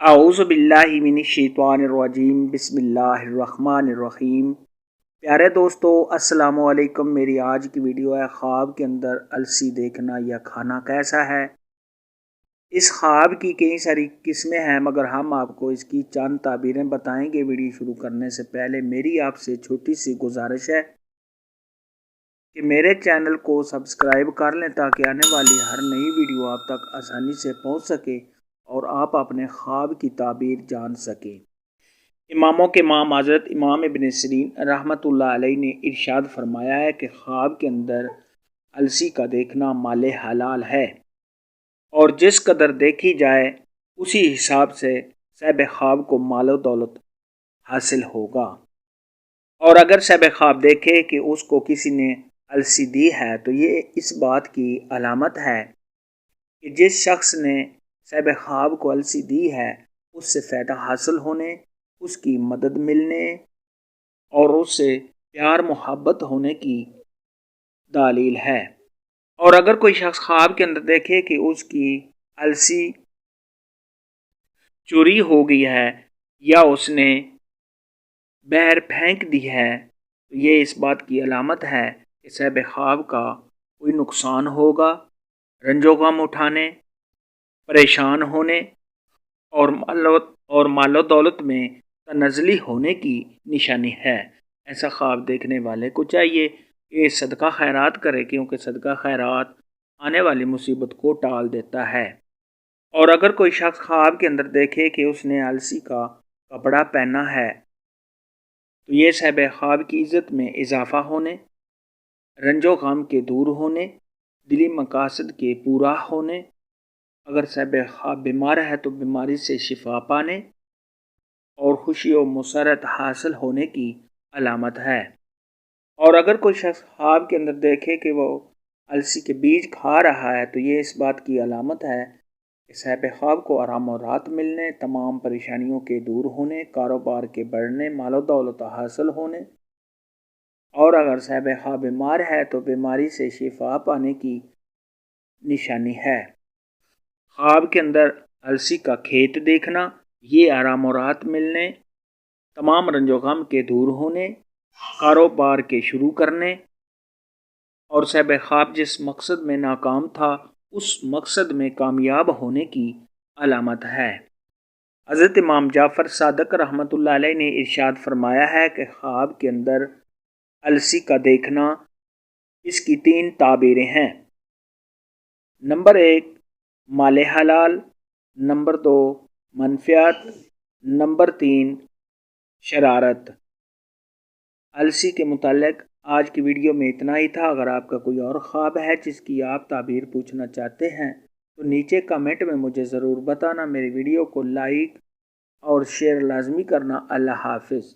औज़ु बिल्लाहि मिनश्शैतानिर्रजीम बिस्मिल्लाहिर्रहमानिर्रहीम। प्यारे दोस्तों, अस्सलामु अलैकुम। मेरी आज की वीडियो है ख्वाब के अंदर अलसी देखना या खाना कैसा है। इस ख्वाब की कई सारी किस्में हैं, मगर हम आपको इसकी चंद ताबीरें बताएंगे। वीडियो शुरू करने से पहले मेरी आपसे छोटी सी गुजारिश है कि मेरे चैनल को सब्सक्राइब कर लें ताकि आने वाली हर नई वीडियो आप तक आसानी से पहुंच सके और आप अपने ख्वाब की ताबीर जान सकें। इमामों के इमाम हज़रत इमाम इब्न सिरीन रहमतुल्लाह अलैह ने इरशाद फरमाया है कि ख्वाब के अंदर अलसी का देखना माले हलाल है और जिस कदर देखी जाए उसी हिसाब से साहिब ख्वाब को मालो दौलत हासिल होगा। और अगर साहिब ख्वाब देखे कि उसको किसी ने अलसी दी है तो ये इस बात की अलामत है कि जिस शख्स ने साहिब ख्वाब को अलसी दी है उससे फ़ायदा हासिल होने, उसकी मदद मिलने और उससे प्यार मोहब्बत होने की दलील है। और अगर कोई शख्स ख्वाब के अंदर देखे कि उसकी अलसी चोरी हो गई है या उसने बाहर फेंक दी है तो ये इस बात की अलामत है कि साहिब ख्वाब का कोई नुकसान होगा, रंजो गम उठाने, परेशान होने और मालो दौलत में तनज़ली होने की निशानी है। ऐसा ख्वाब देखने वाले को चाहिए कि सदका खैरात करे, क्योंकि सदका खैरात आने वाली मुसीबत को टाल देता है। और अगर कोई शख्स ख्वाब के अंदर देखे कि उसने अलसी का कपड़ा पहना है तो ये साहिब ख्वाब की इज़्ज़त में इजाफ़ा होने, रंजो गम के दूर होने, दिली मकासद के पूरा होने, अगर साहिब ख्वाब बीमार है तो बीमारी से शिफा पाने और खुशी और मुसरत हासिल होने की अलामत है। और अगर कोई शख्स ख्वाब के अंदर देखे कि वो अलसी के बीज खा रहा है तो ये इस बात की अलामत है कि साहिब ख्वाब को आराम और राहत मिलने, तमाम परेशानियों के दूर होने, कारोबार के बढ़ने, मालो दौलत हासिल होने और अगर साहिब ख्वाब बीमार है तो बीमारी से शिफा पाने की निशानी है। ख्वाब के अंदर अलसी का खेत देखना, ये आराम और राहत मिलने, तमाम रंजो गम के दूर होने, कारोबार के शुरू करने और साहिब ख्वाब जिस मकसद में नाकाम था उस मकसद में कामयाब होने की अलामत है। हज़रत इमाम जाफ़र सादक रहमतुल्लाह अलैह ने इरशाद फरमाया है कि ख्वाब के अंदर अलसी का देखना, इसकी 3 ताबीरें हैं। नंबर 1 माले हलाल, नंबर 2 मनफियत, नंबर 3 शरारत। अलसी के मुताल्लिक़ आज की वीडियो में इतना ही था। अगर आपका कोई और ख्वाब है जिसकी आप ताबीर पूछना चाहते हैं तो नीचे कमेंट में मुझे ज़रूर बताना। मेरी वीडियो को लाइक और शेयर लाजमी करना। अल्लाह हाफ़िज़।